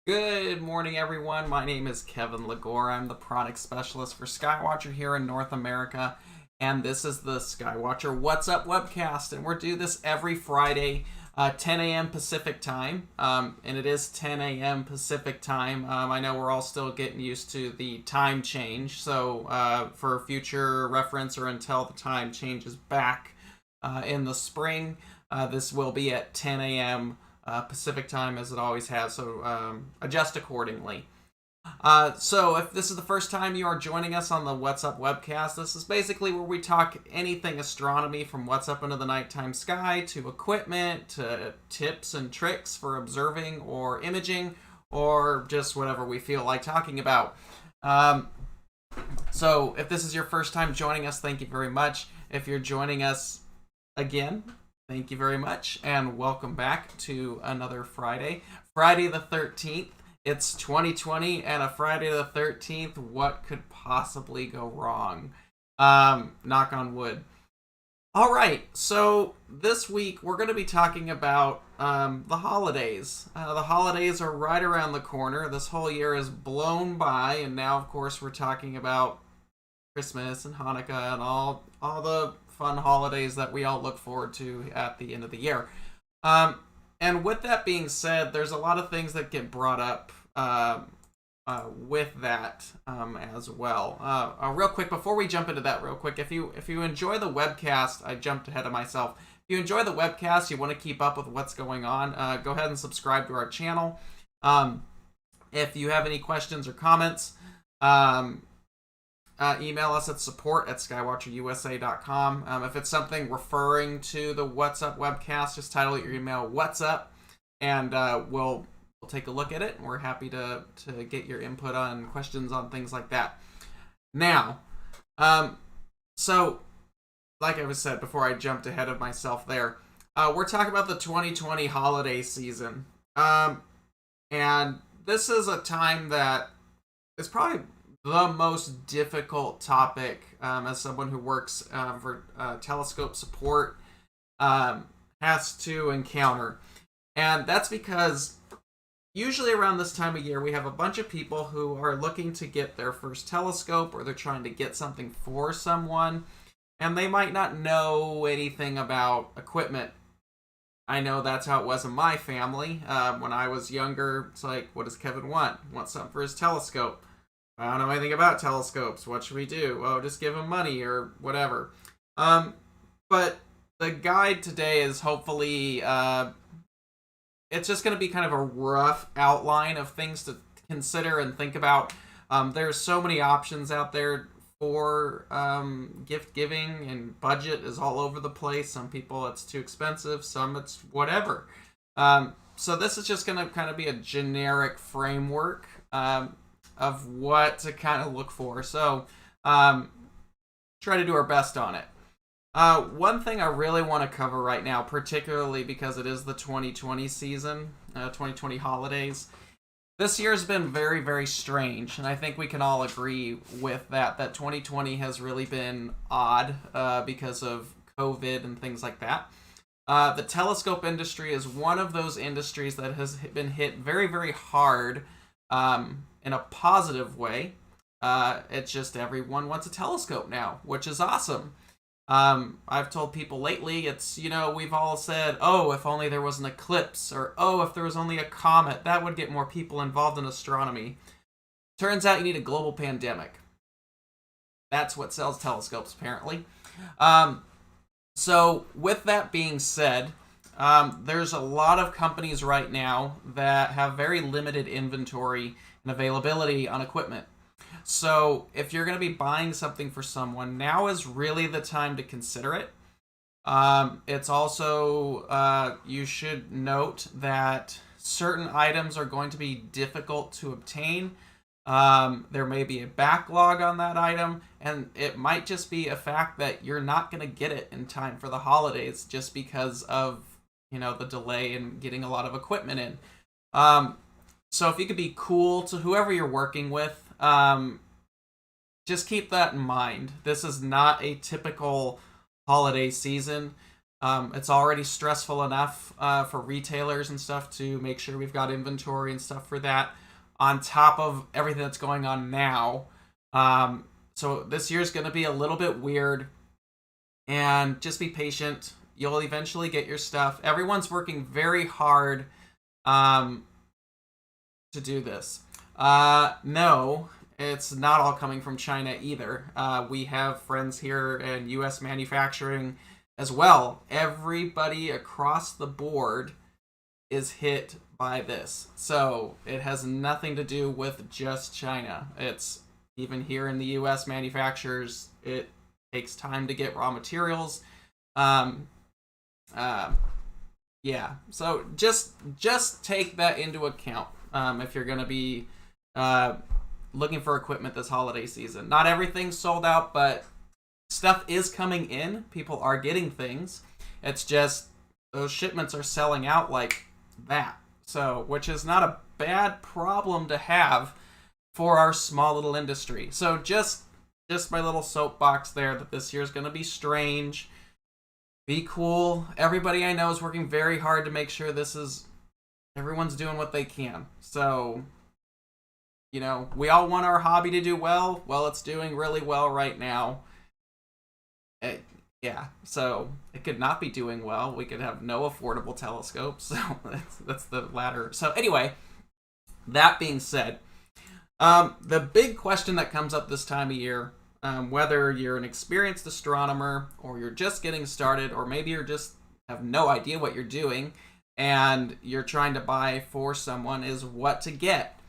Good morning, everyone. My name is Kevin Lagore. I'm the product specialist for Skywatcher here in North America, and this is the Skywatcher What's Up Webcast, and we're doing this every Friday, 10 a.m. Pacific time, and it is 10 a.m. Pacific time. I know we're all still getting used to the time change, so for future reference or until the time changes back in the spring, this will be at 10 a.m. Pacific time as it always has, so adjust accordingly. So if this is the first time you are joining us on the What's Up webcast, this is basically where we talk anything astronomy from what's up into the nighttime sky to equipment to tips and tricks for observing or imaging or just whatever we feel like talking about. So if this is your first time joining us, thank you very much. If you're joining us again, thank you very much, and welcome back to another Friday. Friday the 13th. It's 2020, and a Friday the 13th. What could possibly go wrong? Knock on wood. All right, so this week we're going to be talking about the holidays. The holidays are right around the corner. This whole year is blown by, and now, of course, we're talking about Christmas and Hanukkah and all the fun holidays that we all look forward to at the end of the year. And with that being said, there's a lot of things that get brought up with that as well. Real quick, before we jump into that real quick, if you enjoy the webcast, I jumped ahead of myself. If you enjoy the webcast, you want to keep up with what's going on, go ahead and subscribe to our channel. If you have any questions or comments, email us at support@skywatcherusa.com. If it's something referring to the What's Up webcast, just title your email What's Up, and we'll take a look at it. We're happy to get your input on questions on things like that. Now, so like I was said before, I jumped ahead of myself there. We're talking about the 2020 holiday season, and this is a time that is probably the most difficult topic as someone who works for telescope support has to encounter. And that's because usually around this time of year we have a bunch of people who are looking to get their first telescope, or they're trying to get something for someone, and they might not know anything about equipment. I know that's how it was in my family. When I was younger, it's like, what does Kevin want? He wants something for his telescope. I don't know anything about telescopes. What should we do? Oh, just give him money or whatever. But the guide today is hopefully, it's just going to be kind of a rough outline of things to consider and think about. There's so many options out there for gift giving, and budget is all over the place. Some people it's too expensive, some it's whatever. So this is just going to kind of be a generic framework of what to kind of look for. So try to do our best on it. One thing I really want to cover right now, particularly because it is the 2020 season, 2020 holidays. This year has been very, very strange, and I think we can all agree with that 2020 has really been odd because of COVID and things like that. The telescope industry is one of those industries that has been hit very, very hard in a positive way. It's just everyone wants a telescope now, which is awesome. I've told people lately, it's, we've all said, oh, if only there was an eclipse, or oh, if there was only a comet, that would get more people involved in astronomy. Turns out you need a global pandemic. That's what sells telescopes, apparently. So with that being said, there's a lot of companies right now that have very limited inventory and availability on equipment. So if you're going to be buying something for someone, now is really the time to consider it. It's also, you should note that certain items are going to be difficult to obtain. There may be a backlog on that item, and it might just be a fact that you're not going to get it in time for the holidays just because of, the delay in getting a lot of equipment in. So if you could be cool to whoever you're working with, just keep that in mind. This is not a typical holiday season. It's already stressful enough for retailers and stuff to make sure we've got inventory and stuff for that, on top of everything that's going on now. So this year's going to be a little bit weird, and just be patient. You'll eventually get your stuff. Everyone's working very hard to do this. No, it's not all coming from China either. We have friends here in U.S. manufacturing as well. Everybody across the board is hit by this. So it has nothing to do with just China. It's even here in the U.S. manufacturers, it takes time to get raw materials. Yeah, so just take that into account if you're going to be looking for equipment this holiday season. Not everything's sold out, but stuff is coming in. People are getting things. It's just those shipments are selling out like that. So, which is not a bad problem to have for our small little industry. So just my little soapbox there that this year's going to be strange. Be cool. Everybody I know is working very hard to make sure everyone's doing what they can. So, we all want our hobby to do well. Well, it's doing really well right now. Yeah, so it could not be doing well. We could have no affordable telescopes. So that's the latter. So anyway, that being said, the big question that comes up this time of year, whether you're an experienced astronomer or you're just getting started, or maybe you're just have no idea what you're doing and you're trying to buy for someone, is what to get.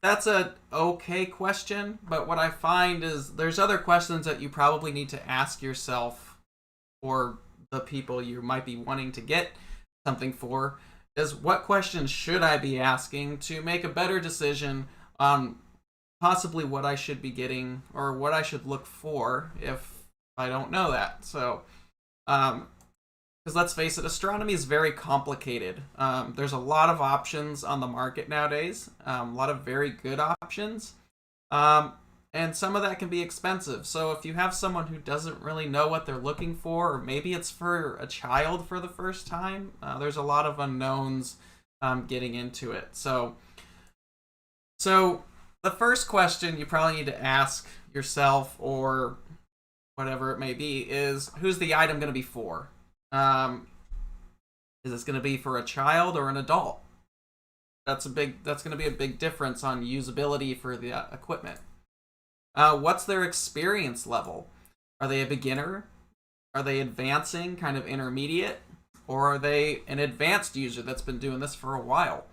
That's a okay question, but what I find is there's other questions that you probably need to ask yourself, or the people you might be wanting to get something for, is what questions should I be asking to make a better decision on possibly what I should be getting or what I should look for if I don't know that. So, because let's face it, astronomy is very complicated. There's a lot of options on the market nowadays, a lot of very good options, and some of that can be expensive. So if you have someone who doesn't really know what they're looking for, or maybe it's for a child for the first time, there's a lot of unknowns getting into it. So the first question you probably need to ask yourself, or whatever it may be, is who's the item going to be for? Is this going to be for a child or an adult? That's going to be a big difference on usability for the equipment. What's their experience level? Are they a beginner? Are they advancing, kind of intermediate? Or are they an advanced user that's been doing this for a while?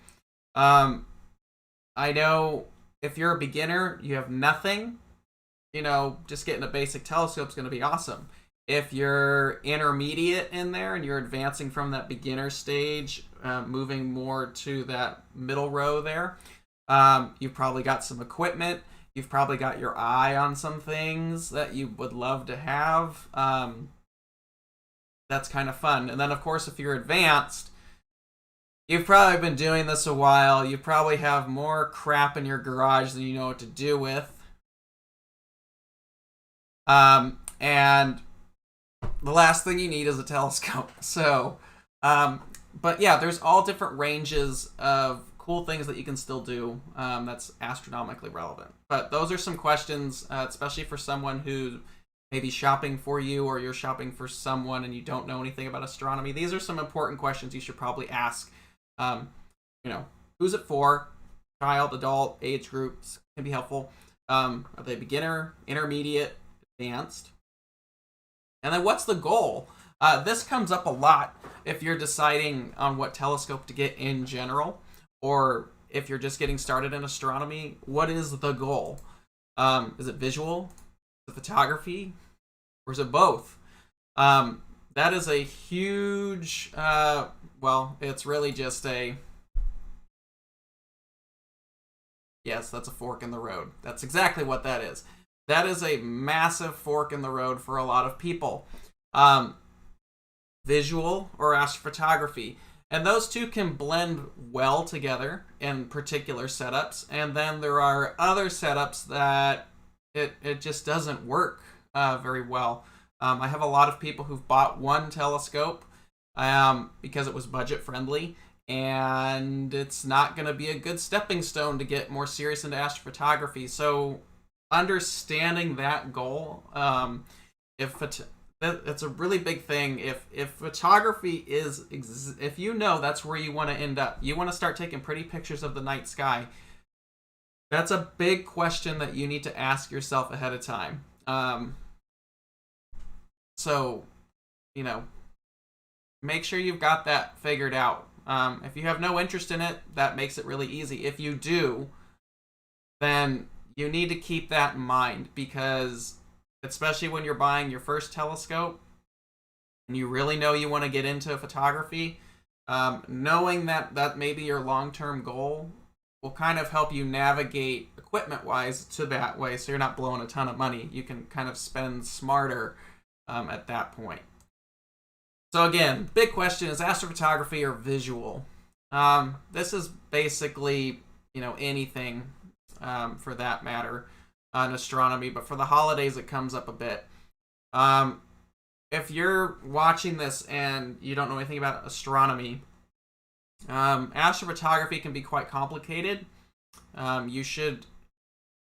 I know if you're a beginner, you have nothing, just getting a basic telescope is going to be awesome. If you're intermediate in there and you're advancing from that beginner stage, moving more to that middle row there, you've probably got some equipment. You've probably got your eye on some things that you would love to have. That's kind of fun. And then, of course, if you're advanced, you've probably been doing this a while. You probably have more crap in your garage than you know what to do with. And the last thing you need is a telescope. So, but yeah, there's all different ranges of cool things that you can still do that's astronomically relevant. But those are some questions, especially for someone who may be shopping for you, or you're shopping for someone and you don't know anything about astronomy. These are some important questions you should probably ask. Who's it for? Child, adult, age groups can be helpful. Are they beginner, intermediate, advanced? And then what's the goal? This comes up a lot if you're deciding on what telescope to get in general, or if you're just getting started in astronomy. What is the goal? Is it visual? Is it photography? Or is it both? That is a huge, it's really just yes, that's a fork in the road. That's exactly what that is. That is a massive fork in the road for a lot of people. Visual or astrophotography. And those two can blend well together in particular setups. And then there are other setups that it just doesn't work very well. I have a lot of people who've bought one telescope because it was budget friendly, and it's not going to be a good stepping stone to get more serious into astrophotography. So understanding that goal, if it's a really big thing. If photography is, if you know that's where you want to end up, you want to start taking pretty pictures of the night sky. That's a big question that you need to ask yourself ahead of time. So, make sure you've got that figured out. If you have no interest in it, that makes it really easy. If you do, then you need to keep that in mind, because especially when you're buying your first telescope and you really know you want to get into photography, knowing that may be your long-term goal will kind of help you navigate equipment-wise to that way, so you're not blowing a ton of money. You can kind of spend smarter at that point. So again, big question is astrophotography or visual? This is basically, anything for that matter in astronomy, but for the holidays it comes up a bit. If you're watching this and you don't know anything about astronomy, astrophotography can be quite complicated. You should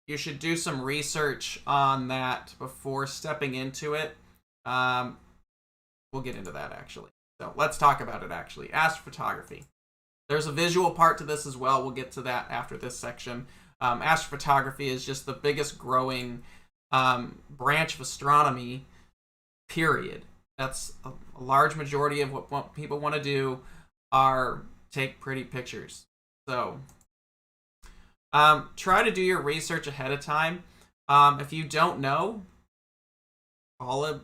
do some research on that before stepping into it. We'll get into that actually. So let's talk about it actually. Astrophotography. There's a visual part to this as well. We'll get to that after this section. Astrophotography is just the biggest growing branch of astronomy, period. That's a large majority of what people want to do are take pretty pictures. So try to do your research ahead of time. If you don't know, call a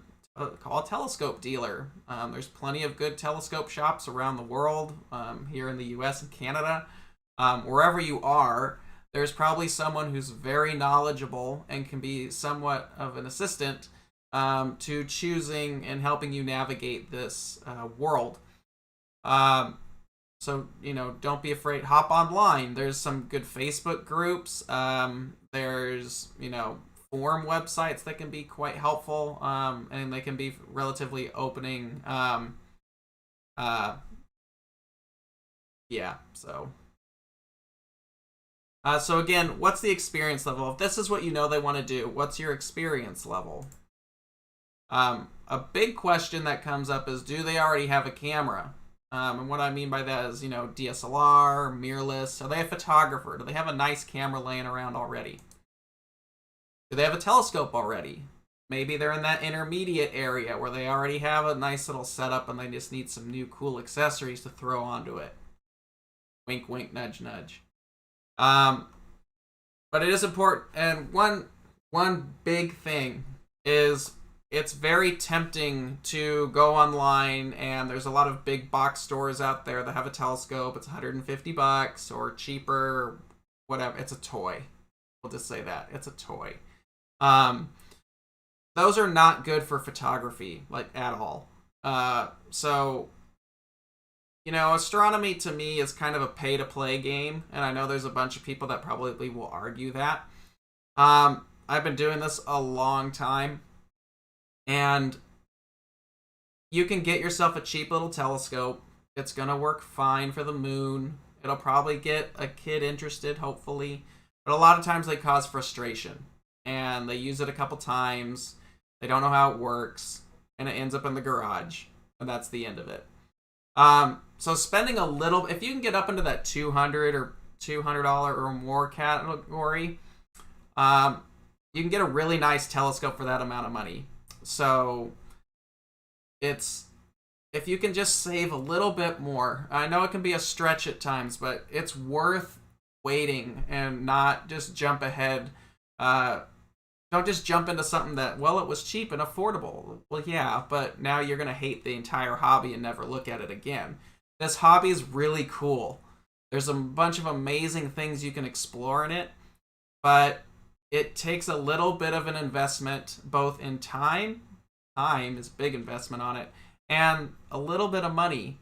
telescope dealer. There's plenty of good telescope shops around the world, here in the US and Canada. Wherever you are, there's probably someone who's very knowledgeable and can be somewhat of an assistant to choosing and helping you navigate this world. So, don't be afraid. Hop online. There's some good Facebook groups. There's, forum websites that can be quite helpful, and they can be relatively opening. So again, what's the experience level? If this is what they want to do, what's your experience level? A big question that comes up is, do they already have a camera? And what I mean by that is, DSLR, mirrorless. Are they a photographer? Do they have a nice camera laying around already? Do they have a telescope already? Maybe they're in that intermediate area where they already have a nice little setup and they just need some new cool accessories to throw onto it. Wink, wink, nudge, nudge. But it is important, and one big thing is it's very tempting to go online, and there's a lot of big box stores out there that have a telescope. It's $150 or cheaper, or whatever. It's a toy. We'll just say that. It's a toy. Those are not good for photography, at all. So, astronomy to me is kind of a pay-to-play game, and I know there's a bunch of people that probably will argue that. I've been doing this a long time, and you can get yourself a cheap little telescope. It's going to work fine for the moon. It'll probably get a kid interested, hopefully, but a lot of times they cause frustration, and they use it a couple times. They don't know how it works, and it ends up in the garage, and that's the end of it. So spending a little, if you can get up into that $200 or $200 or more category, you can get a really nice telescope for that amount of money. So if you can just save a little bit more, I know it can be a stretch at times, but it's worth waiting and not just jump ahead. Don't just jump into something that, it was cheap and affordable. Well, yeah, but now you're going to hate the entire hobby and never look at it again. This hobby is really cool. There's a bunch of amazing things you can explore in it, but it takes a little bit of an investment, both in time is a big investment on it, and a little bit of money.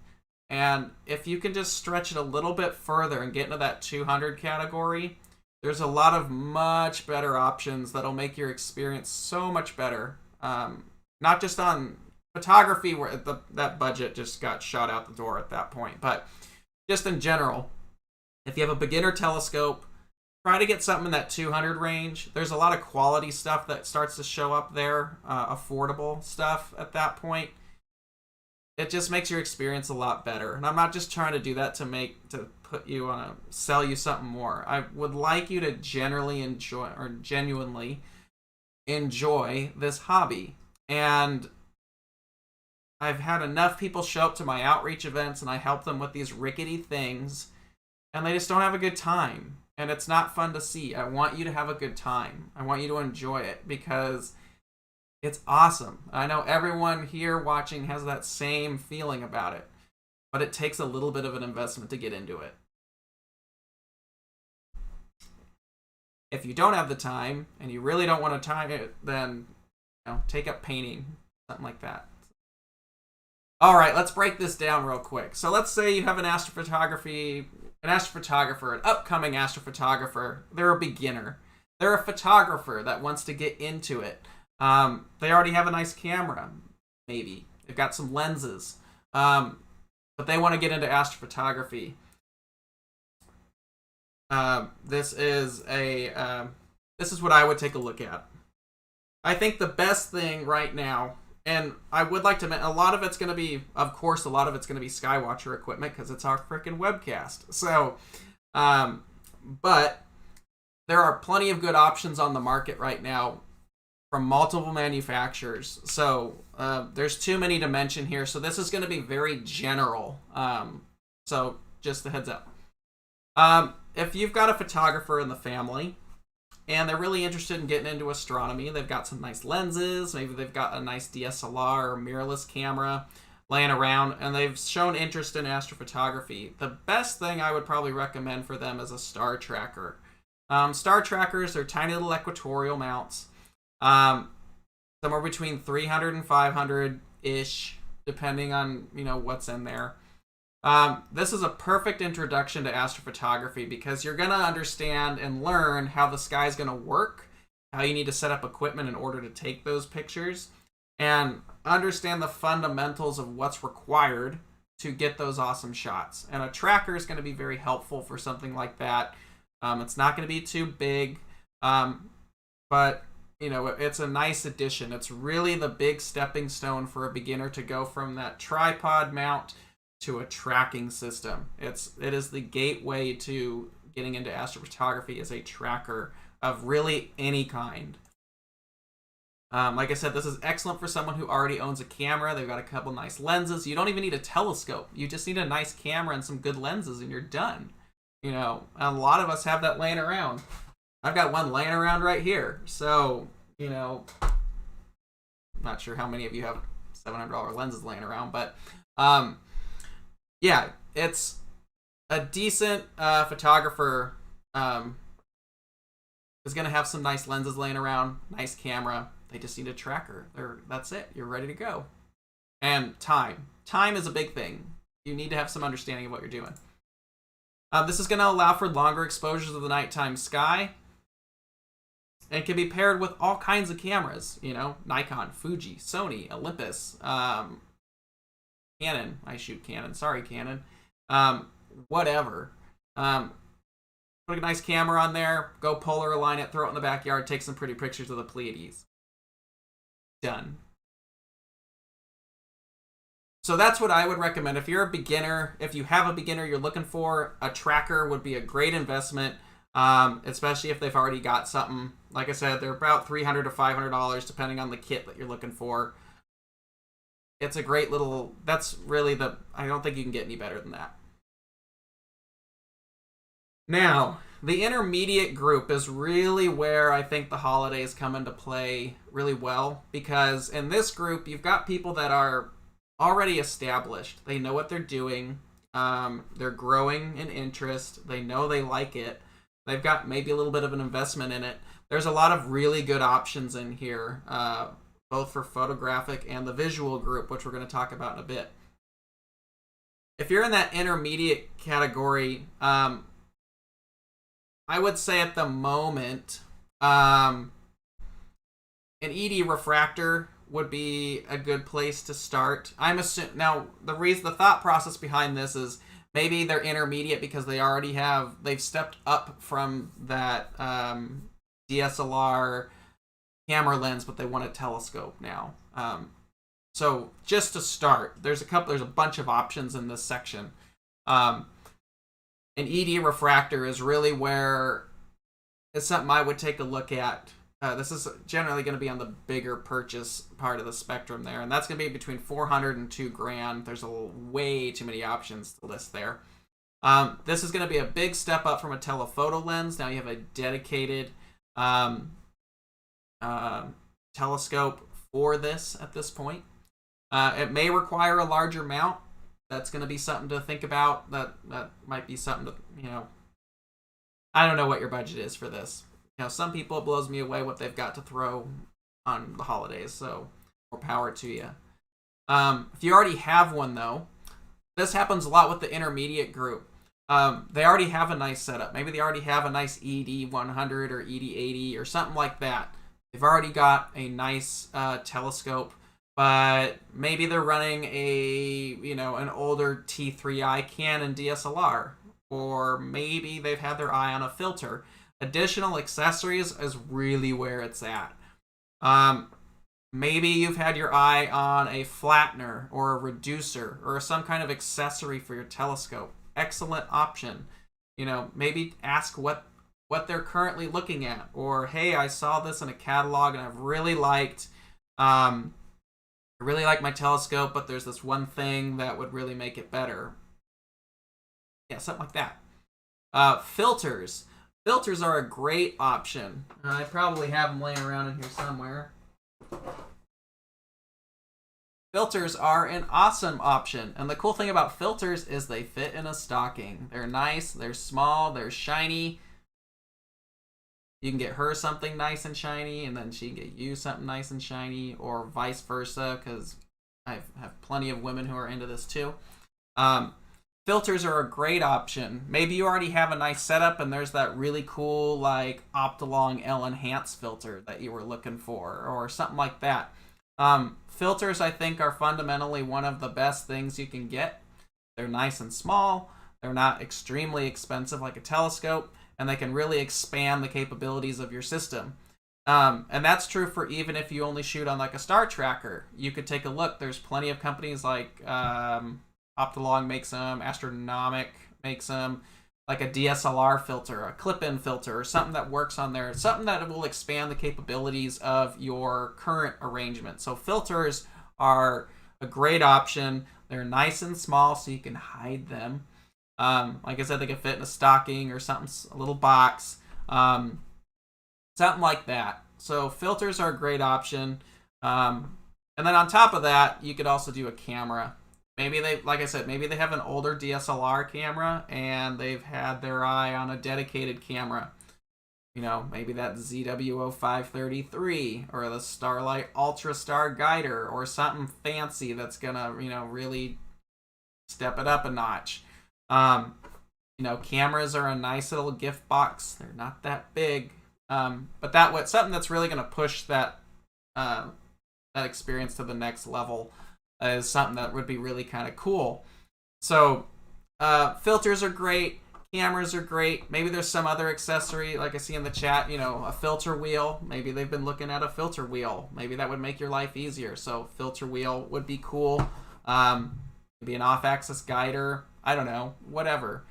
And if you can just stretch it a little bit further and get into that 200 category, there's a lot of much better options that'll make your experience so much better. not just on photography, where that budget just got shot out the door at that point, but just in general, if you have a beginner telescope, try to get something in that 200 range. There's a lot of quality stuff that starts to show up there, affordable stuff at that point. It just makes your experience a lot better. And I'm not just trying to do that to put you on sell you something more. I would like you to genuinely enjoy this hobby. And I've had enough people show up to my outreach events and I help them with these rickety things and they just don't have a good time. And it's not fun to see. I want you to have a good time. I want you to enjoy it because it's awesome. I know everyone here watching has that same feeling about it, but it takes a little bit of an investment to get into it. If you don't have the time and you really don't want to time it, then take up painting, something like that. All right, let's break this down real quick. So let's say you have an astrophotographer, an upcoming astrophotographer. They're a beginner. They're a photographer that wants to get into it. They already have a nice camera, maybe. They've got some lenses, but they want to get into astrophotography. This is what I would take a look at. I think the best thing right now, and I would like to mention, a lot of it's going to be Skywatcher equipment because it's our freaking webcast. So, but there are plenty of good options on the market right now from multiple manufacturers. So there's too many to mention here. So this is going to be very general. So just a heads up. If you've got a photographer in the family and they're really interested in getting into astronomy, they've got some nice lenses, maybe they've got a nice DSLR or mirrorless camera laying around, and they've shown interest in astrophotography, the best thing I would probably recommend for them is a star tracker. Star trackers are tiny little equatorial mounts, somewhere between 300 and 500-ish, depending on what's in there. This is a perfect introduction to astrophotography because you're going to understand and learn how the sky is going to work, how you need to set up equipment in order to take those pictures, and understand the fundamentals of what's required to get those awesome shots. And a tracker is going to be very helpful for something like that. It's not going to be too big, but it's a nice addition. It's really the big stepping stone for a beginner to go from that tripod mount to a tracking system. It is the gateway to getting into astrophotography as a tracker of really any kind. Like I said, this is excellent for someone who already owns a camera. They've got a couple nice lenses. You don't even need a telescope. You just need a nice camera and some good lenses and you're done. A lot of us have that laying around. I've got one laying around right here. So, not sure how many of you have $700 lenses laying around, but yeah, it's a decent photographer is going to have some nice lenses laying around, nice camera. They just need a tracker. That's it. You're ready to go. And time. Time is a big thing. You need to have some understanding of what you're doing. This is going to allow for longer exposures of the nighttime sky. And can be paired with all kinds of cameras. Nikon, Fuji, Sony, Olympus, Canon. I shoot Canon. Sorry, Canon. Whatever. Put a nice camera on there. Go polar align it. Throw it in the backyard. Take some pretty pictures of the Pleiades. Done. So that's what I would recommend. If you're a beginner, if you have a beginner you're looking for, a tracker would be a great investment, especially if they've already got something. Like I said, they're about $300 to $500 depending on the kit that you're looking for. It's a great little, that's really I don't think you can get any better than that. Now, the intermediate group is really where I think the holidays come into play really well, because in this group, you've got people that are already established. They know what they're doing. They're growing in interest. They know they like it. They've got maybe a little bit of an investment in it. There's a lot of really good options in here, both for photographic and the visual group, which we're going to talk about in a bit. If you're in that intermediate category, I would say at the moment, an ED refractor would be a good place to start. I'm assuming now the thought process behind this is maybe they're intermediate because they've stepped up from that DSLR camera lens, but they want a telescope now. So just to start, there's a bunch of options in this section. An ED refractor is really where it's something I would take a look at. This is generally going to be on the bigger purchase part of the spectrum there, and that's going to be between $400 and $2,000. There's way too many options to list there. This is going to be a big step up from a telephoto lens. Now you have a dedicated telescope for this at this point. It may require a larger mount. That's going to be something to think about. That might be something to, I don't know what your budget is for this. Some people, it blows me away what they've got to throw on the holidays, so more power to you. If you already have one, though, this happens a lot with the intermediate group. They already have a nice setup. Maybe they already have a nice ED100 or ED80 or something like that. They've already got a nice telescope, but maybe they're running an older T3i Canon DSLR, or maybe they've had their eye on a filter. Additional accessories is really where it's at. Maybe you've had your eye on a flattener or a reducer or some kind of accessory for your telescope. Excellent option. Maybe ask what they're currently looking at, or hey, I saw this in a catalog and I've really liked my telescope, but there's this one thing that would really make it better. Yeah, something like that. Filters. Filters are a great option. I probably have them laying around in here somewhere. Filters are an awesome option. And the cool thing about filters is they fit in a stocking. They're nice, they're small, they're shiny. You can get her something nice and shiny, and then she can get you something nice and shiny, or vice versa, because I have plenty of women who are into this too. Filters are a great option. Maybe you already have a nice setup and there's that really cool Optolong L-Enhance filter that you were looking for, or something like that. Filters, I think, are fundamentally one of the best things you can get. They're nice and small. They're not extremely expensive like a telescope, and they can really expand the capabilities of your system. And that's true for even if you only shoot on a star tracker. You could take a look. There's plenty of companies like Optolong makes them, Astronomic makes them, like a DSLR filter, a clip-in filter, or something that works on there, something that will expand the capabilities of your current arrangement. So filters are a great option. They're nice and small, so you can hide them. Like I said, they can fit in a stocking or something, a little box, something like that. So filters are a great option. And then on top of that, you could also do a camera. Maybe like I said, maybe they have an older DSLR camera and they've had their eye on a dedicated camera. Maybe that ZW0533 or the Starlight Ultra Star Guider, or something fancy that's gonna, really step it up a notch. Cameras are a nice little gift box. They're not that big, but something that's really gonna push that experience to the next level is something that would be really kind of cool. So filters are great, cameras are great. Maybe there's some other accessory, like I see in the chat, a filter wheel. Maybe they've been looking at a filter wheel. Maybe that would make your life easier. So filter wheel would be cool. Maybe an off-axis guider. I don't know, whatever.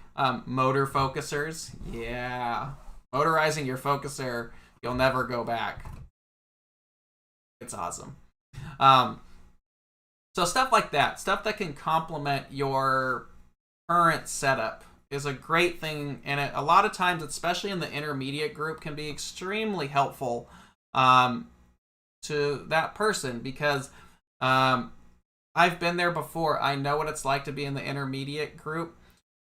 Motor focusers. Yeah. Motorizing your focuser, you'll never go back. It's awesome. So stuff like that, stuff that can complement your current setup, is a great thing, and a lot of times, especially in the intermediate group, can be extremely helpful to that person, because I've been there before. I know what it's like to be in the intermediate group.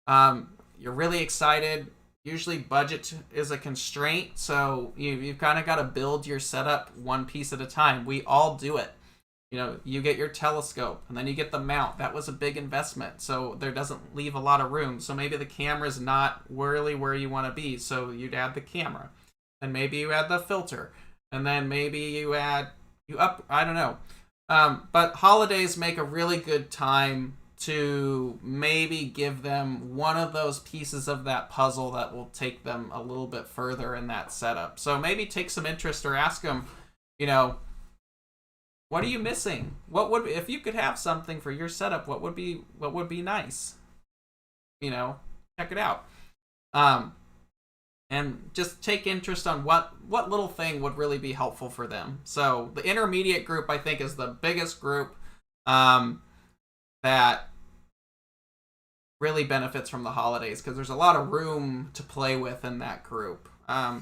You're really excited. Usually budget is a constraint, so you've kind of got to build your setup one piece at a time. We all do it. You get your telescope, and then you get the mount. That was a big investment, so there doesn't leave a lot of room. So maybe the camera's not really where you want to be, so you'd add the camera. And maybe you add the filter. And then maybe I don't know. But holidays make a really good time to maybe give them one of those pieces of that puzzle that will take them a little bit further in that setup. So maybe take some interest or ask them, you know, what are you missing? What would, if you could have something for your setup, what would be nice? You know, check it out. And just take interest on what little thing would really be helpful for them. So the intermediate group, I think, is the biggest group that really benefits from the holidays, because there's a lot of room to play with in that group.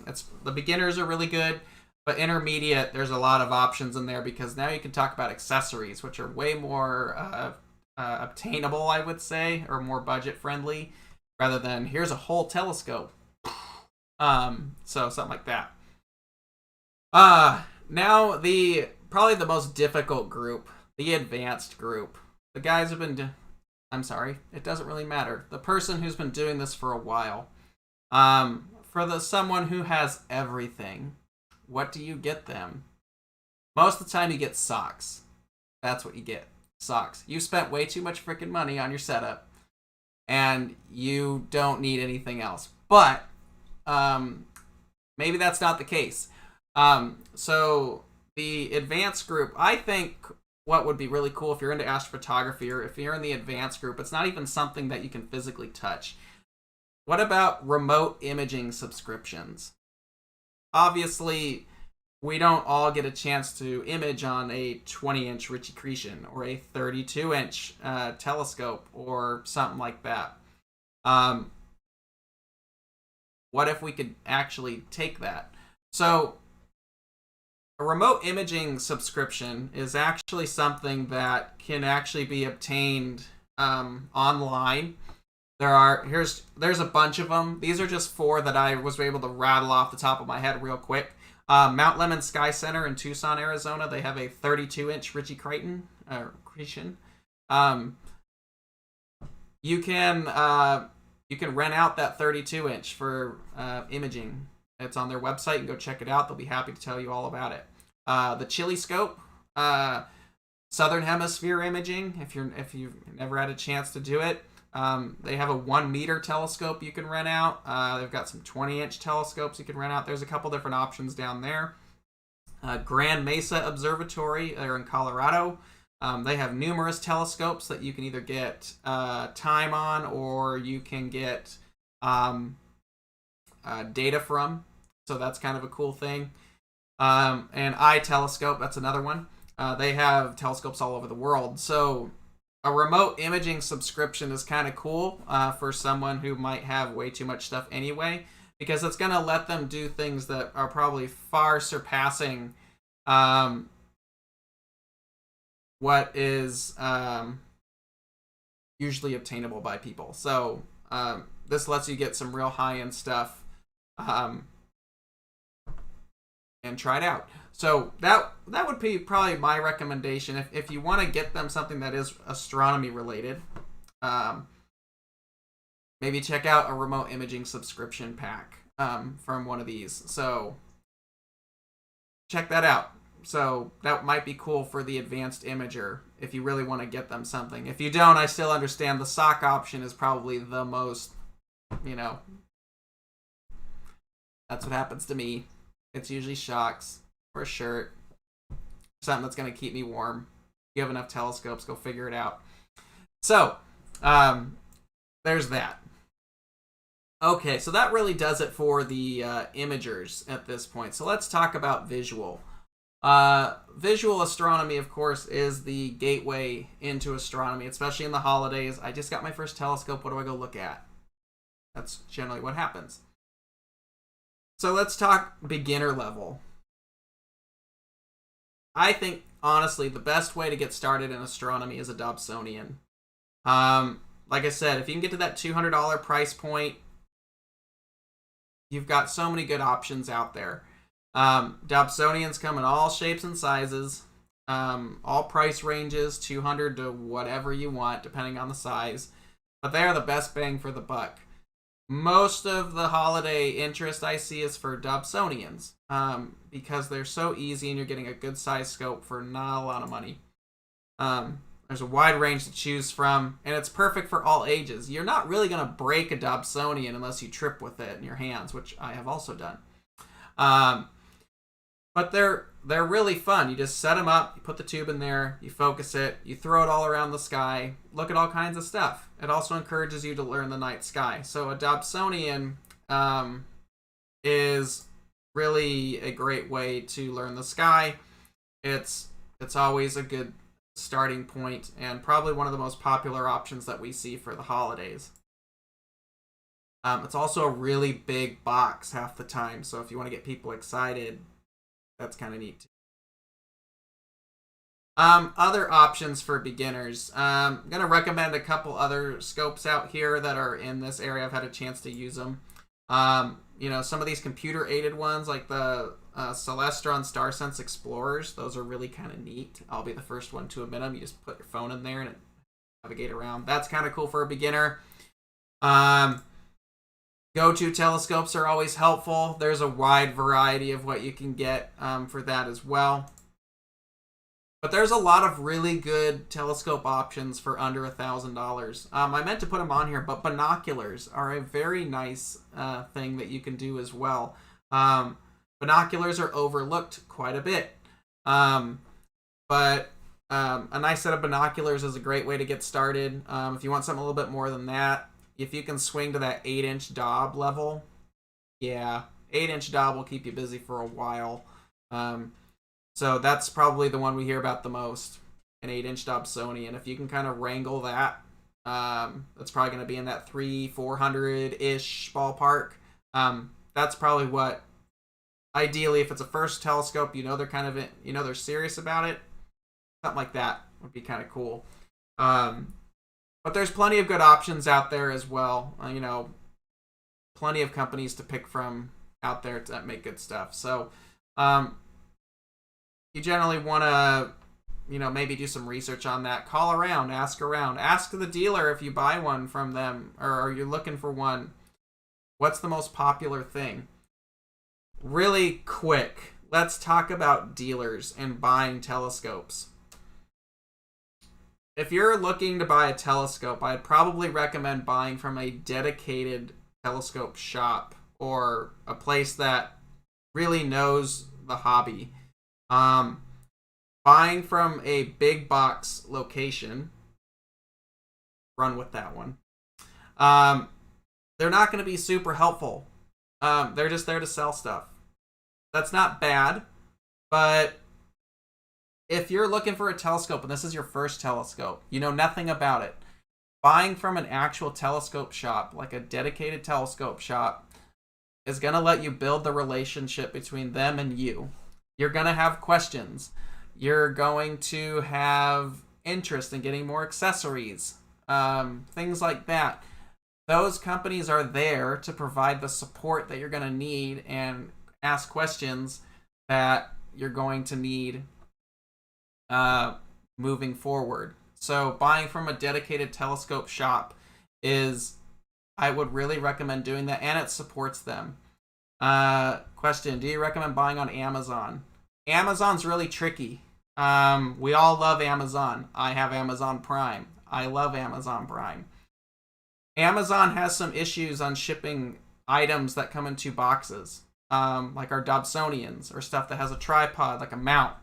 It's the beginners are really good, but intermediate, there's a lot of options in there, because now you can talk about accessories, which are way more obtainable, I would say, or more budget friendly, rather than here's a whole telescope. So something like that. Now probably the most difficult group, the advanced group. The guys have been I'm sorry, it doesn't really matter. The person who's been doing this for a while. For someone who has everything, what do you get them? Most of the time you get socks. That's what you get. Socks. You spent way too much freaking money on your setup, and you don't need anything else. But maybe that's not the case. So the advanced group, I think what would be really cool if you're into astrophotography, or if you're in the advanced group, it's not even something that you can physically touch. What about remote imaging subscriptions? Obviously, we don't all get a chance to image on a 20-inch Ritchie-Chrétien or a 32-inch telescope or something like that. What if we could actually take that? So a remote imaging subscription is actually something that can actually be obtained online. There's a bunch of them. These are just 4 that I was able to rattle off the top of my head real quick. Mount Lemmon Sky Center in Tucson, Arizona. They have a 32-inch Ritchie-Chrétien. You can rent out that 32-inch for imaging. It's on their website. You can go check it out. They'll be happy to tell you all about it. The Chile Scope, Southern Hemisphere imaging. If you've never had a chance to do it, they have a 1-meter telescope you can rent out. They've got some 20-inch telescopes you can rent out. There's a couple different options down there. Grand Mesa Observatory, they're in Colorado. They have numerous telescopes that you can either get time on, or you can get data from. So that's kind of a cool thing. And iTelescope, that's another one. They have telescopes all over the world. So a remote imaging subscription is kind of cool for someone who might have way too much stuff anyway, because it's going to let them do things that are probably far surpassing what is usually obtainable by people. So this lets you get some real high-end stuff and try it out. So that would be probably my recommendation. If you want to get them something that is astronomy related, maybe check out a remote imaging subscription pack from one of these. So check that out. So that might be cool for the advanced imager if you really want to get them something. If you don't, I still understand the sock option is probably the most, that's what happens to me. It's usually shocks or a shirt, something that's going to keep me warm. If you have enough telescopes, go figure it out. So there's that. Okay, so that really does it for the imagers at this point. So let's talk about visual. Visual astronomy, of course, is the gateway into astronomy, especially in the holidays. I just got my first telescope. What do I go look at? That's generally what happens. So let's talk beginner level. I think, honestly, the best way to get started in astronomy is a Dobsonian. Like I said, if you can get to that $200 price point, you've got so many good options out there. Dobsonians come in all shapes and sizes, all price ranges, $200 to whatever you want, depending on the size. But they are the best bang for the buck. Most of the holiday interest I see is for Dobsonians, because they're so easy and you're getting a good size scope for not a lot of money. There's a wide range to choose from, and it's perfect for all ages. You're not really going to break a Dobsonian unless you trip with it in your hands, which I have also done. But they're really fun. You just set them up, you put the tube in there, you focus it, you throw it all around the sky, look at all kinds of stuff. It also encourages you to learn the night sky. So a Dobsonian is really a great way to learn the sky. It's always a good starting point and probably one of the most popular options that we see for the holidays. It's also a really big box half the time, so if you want to get people excited, that's kind of neat too. Other options for beginners. I'm going to recommend a couple other scopes out here that are in this area. I've had a chance to use them. Some of these computer-aided ones, like the Celestron StarSense Explorers, those are really kind of neat. I'll be the first one to admit them. You just put your phone in there and it navigate around. That's kind of cool for a beginner. Go-to telescopes are always helpful. There's a wide variety of what you can get for that as well. But there's a lot of really good telescope options for under $1,000. I meant to put them on here, but binoculars are a very nice thing that you can do as well. Binoculars are overlooked quite a bit. But a nice set of binoculars is a great way to get started. If you want something a little bit more than that, if you can swing to that 8-inch Dob level, yeah, 8-inch Dob will keep you busy for a while. So that's probably the one we hear about the most, an 8-inch Dobsonian. If you can kind of wrangle that, that's probably going to be in that $300-400-ish ballpark. That's probably what, ideally, if it's a first telescope, they're serious about it. Something like that would be kind of cool. But there's plenty of good options out there as well. Plenty of companies to pick from out there that make good stuff. So, you generally want to, maybe do some research on that. Call around, ask the dealer if you buy one from them or you're looking for one. What's the most popular thing? Really quick, let's talk about dealers and buying telescopes. If you're looking to buy a telescope, I'd probably recommend buying from a dedicated telescope shop or a place that really knows the hobby. Buying from a big box location, run with that one. They're not going to be super helpful. They're just there to sell stuff. That's not bad, but if you're looking for a telescope and this is your first telescope, you know nothing about it, buying from an actual telescope shop, like a dedicated telescope shop, is going to let you build the relationship between them and you. You're going to have questions. You're going to have interest in getting more accessories, things like that. Those companies are there to provide the support that you're going to need and ask questions that you're going to need moving forward. So buying from a dedicated telescope shop I would really recommend doing that, and it supports them. Question, do you recommend buying on Amazon? Amazon's really tricky. We all love Amazon. I have Amazon Prime. I love Amazon Prime. Amazon has some issues on shipping items that come in 2 boxes, like our Dobsonians or stuff that has a tripod, like a mount.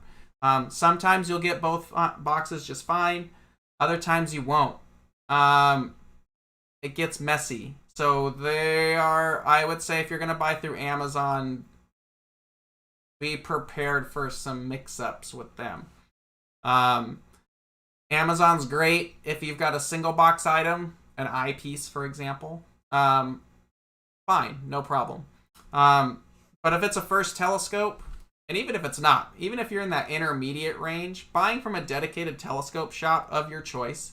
Sometimes you'll get both boxes just fine. Other times you won't. It gets messy. So I would say if you're going to buy through Amazon, be prepared for some mix-ups with them. Amazon's great if you've got a single box item, an eyepiece, for example. Fine, no problem. But if it's a first telescope, and even if it's not, even if you're in that intermediate range, buying from a dedicated telescope shop of your choice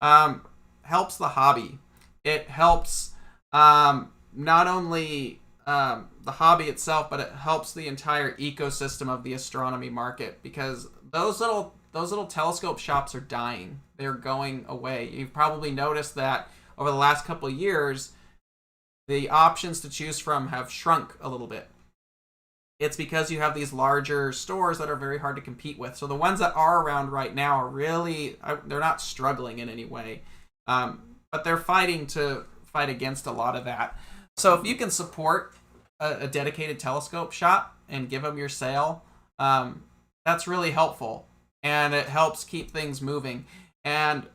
helps the hobby. It helps not only the hobby itself, but it helps the entire ecosystem of the astronomy market, because those little telescope shops are dying. They're going away. You've probably noticed that over the last couple of years, the options to choose from have shrunk a little bit. it's because you have these larger stores that are very hard to compete with. So the ones that are around right now are really, they're not struggling in any way, but they're fighting against a lot of that. So if you can support a dedicated telescope shop and give them your sale, that's really helpful, and it helps keep things moving. And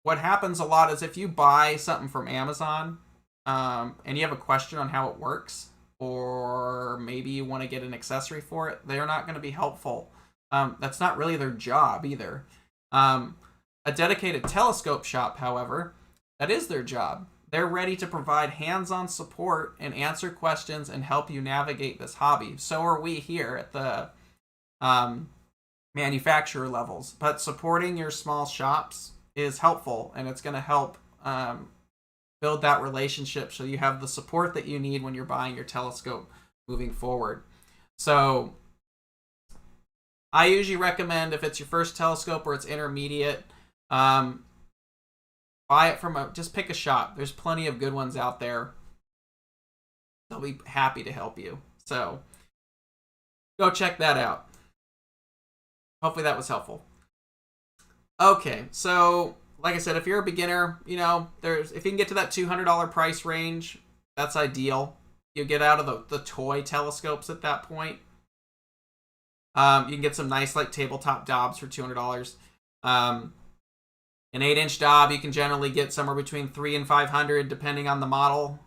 what happens a lot is if you buy something from Amazon, and you have a question on how it works, or maybe you want to get an accessory for it, they're not going to be helpful. That's not really their job either. A dedicated telescope shop, however, that is their job. They're ready to provide hands-on support and answer questions and help you navigate this hobby. So are we here at the manufacturer levels. But supporting your small shops is helpful, and it's going to help build that relationship so you have the support that you need when you're buying your telescope moving forward. So I usually recommend, if it's your first telescope or it's intermediate, buy it from just pick a shop. There's plenty of good ones out there. They'll be happy to help you. So go check that out. Hopefully that was helpful. Okay, so like I said, if you're a beginner, if you can get to that $200 price range, that's ideal. You get out of the toy telescopes at that point. You can get some nice tabletop Dobs for $200. An 8-inch Dob you can generally get somewhere between $300 and $500 depending on the model.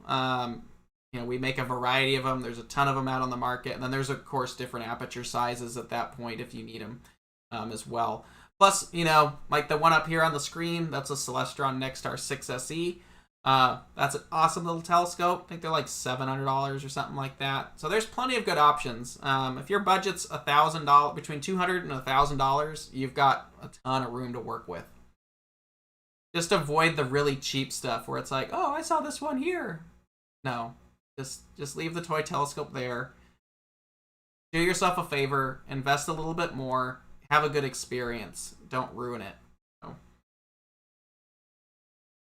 We make a variety of them. There's a ton of them out on the market, and then there's of course different aperture sizes at that point if you need them as well. Plus, like the one up here on the screen, that's a Celestron Nexstar 6 SE. That's an awesome little telescope. I think they're like $700 or something like that. So there's plenty of good options. If your budget's $1,000, between $200 and $1,000, you've got a ton of room to work with. Just avoid the really cheap stuff where it's like, oh, I saw this one here. No, just leave the toy telescope there. Do yourself a favor, invest a little bit more, have a good experience. Don't ruin it.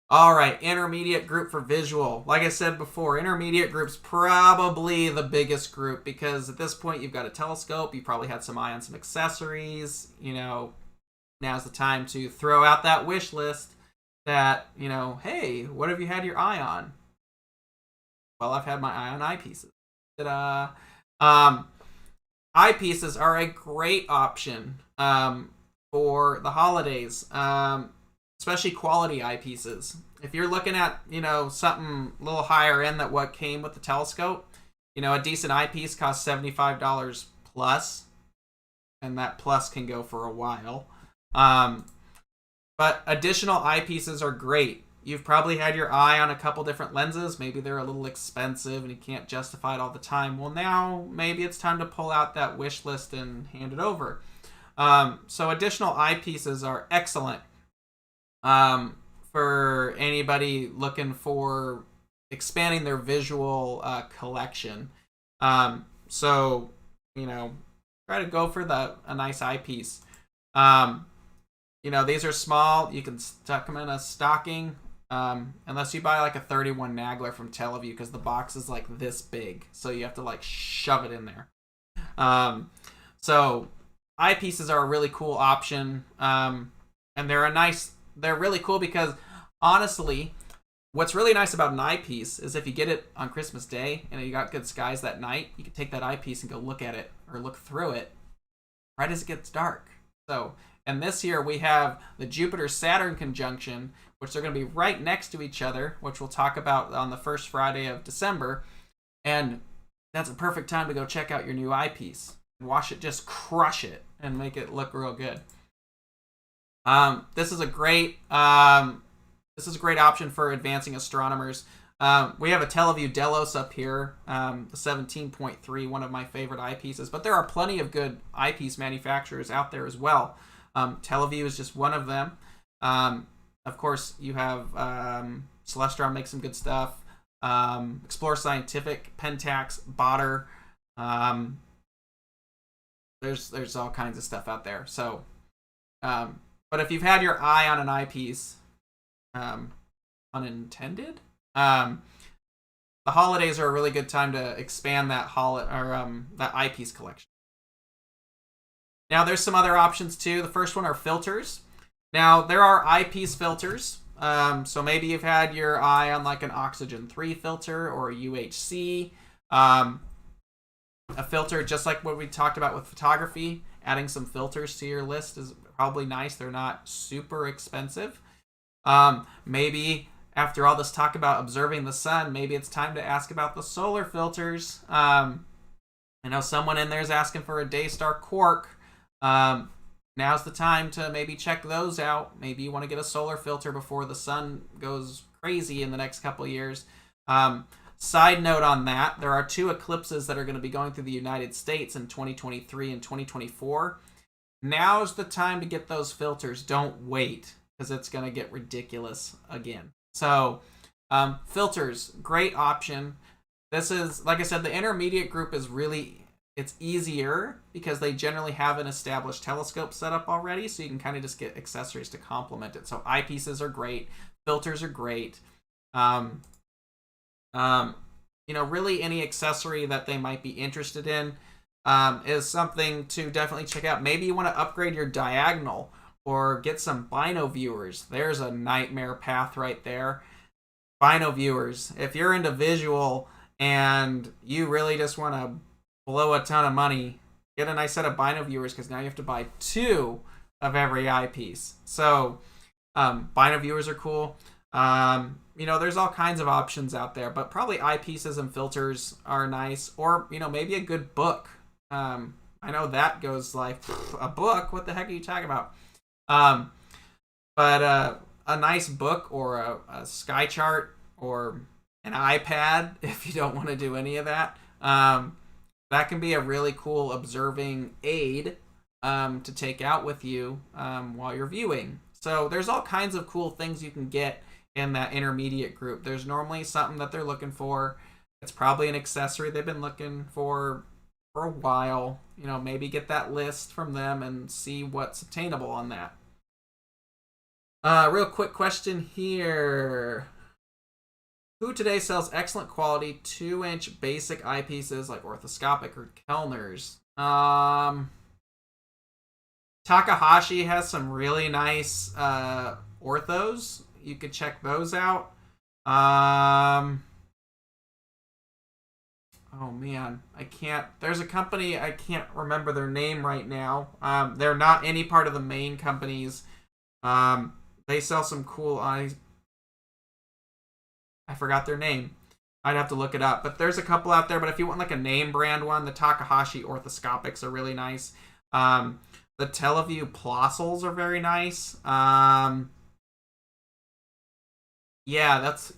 All right, intermediate group for visual. Like I said before, intermediate group's probably the biggest group because at this point you've got a telescope, you probably had some eye on some accessories. Now's the time to throw out that wish list that, hey, what have you had your eye on? Well, I've had my eye on eyepieces. Ta-da! Eyepieces are a great option for the holidays, especially quality eyepieces. If you're looking at, something a little higher end than what came with the telescope, a decent eyepiece costs $75 plus, and that plus can go for a while. But additional eyepieces are great. You've probably had your eye on a couple different lenses. Maybe they're a little expensive and you can't justify it all the time. Well, now maybe it's time to pull out that wish list and hand it over. So additional eyepieces are excellent for anybody looking for expanding their visual collection. So, try to go for a nice eyepiece. These are small. You can tuck them in a stocking. Unless you buy a 31 Nagler from Teleview because the box is this big, so you have to shove it in there. So eyepieces are a really cool option, and they're really cool because honestly, what's really nice about an eyepiece is if you get it on Christmas Day and you got good skies that night, you can take that eyepiece and go look at it or look through it right as it gets dark. So, and this year we have the Jupiter-Saturn conjunction, which are going to be right next to each other, which we'll talk about on the first Friday of December. And that's a perfect time to go check out your new eyepiece. Watch it just crush it and make it look real good. This is a great option for advancing astronomers. We have a Teleview Delos up here, the 17.3, one of my favorite eyepieces. But there are plenty of good eyepiece manufacturers out there as well. Teleview is just one of them. Of course, you have Celestron makes some good stuff. Explore Scientific, Pentax, Botter. There's all kinds of stuff out there. So, but if you've had your eye on an eyepiece, unintended, the holidays are a really good time to expand that that eyepiece collection. Now there's some other options too. The first one are filters. Now there are eyepiece filters. So maybe you've had your eye on like an oxygen 3 filter or a UHC. A filter just like what we talked about with photography. Adding some filters to your list is probably nice. They're not super expensive. Maybe after all this talk about observing the sun, maybe it's time to ask about the solar filters. I know someone in there is asking for a Daystar Quark. Now's the time to maybe check those out. Maybe you want to get a solar filter before the sun goes crazy in the next couple of years. Side note on that, there are 2 eclipses that are going to be going through the United States in 2023 and 2024. Now's the time to get those filters. Don't wait, because it's going to get ridiculous again. So, filters, great option. This is, like I said, the intermediate group is really, it's easier because they generally have an established telescope setup already, so you can kind of just get accessories to complement it. So eyepieces are great, filters are great. Really any accessory that they might be interested in is something to definitely check out. Maybe you want to upgrade your diagonal or get some bino viewers. There's a nightmare path right there. Bino viewers. If you're into visual and you really just want to blow a ton of money, get a nice set of bino viewers, because now you have to buy 2 of every eyepiece. So bino viewers are cool. There's all kinds of options out there, but probably eyepieces and filters are nice. Or, maybe a good book. I know that goes like, a book? What the heck are you talking about? But a nice book or a sky chart or an iPad, if you don't want to do any of that, that can be a really cool observing aid to take out with you while you're viewing. So there's all kinds of cool things you can get in that intermediate group. There's normally something that they're looking for. It's probably an accessory they've been looking for a while. Maybe get that list from them and see what's obtainable on that. Real quick question here. Who today sells excellent quality 2-inch basic eyepieces like orthoscopic or Kellner's? Takahashi has some really nice orthos. You could check those out. Oh man, there's a company, I can't remember their name right now. They're not any part of the main companies. They sell some cool eyes. I forgot their name. I'd have to look it up. But there's a couple out there. But if you want like a name brand one, the Takahashi orthoscopics are really nice. The Teleview Plossels are very nice.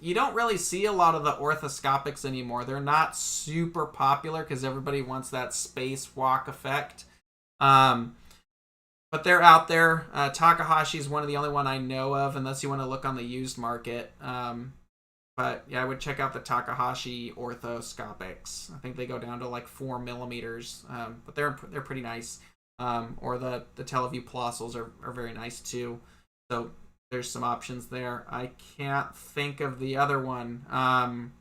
You don't really see a lot of the orthoscopics anymore. They're not super popular because everybody wants that spacewalk effect. But they're out there. Takahashi is one of the only one I know of, unless you want to look on the used market. But yeah, I would check out the Takahashi orthoscopics. I think they go down to like 4 millimeters, but they're pretty nice. Or the Teleview Plossels are very nice too. So there's some options there. I can't think of the other one.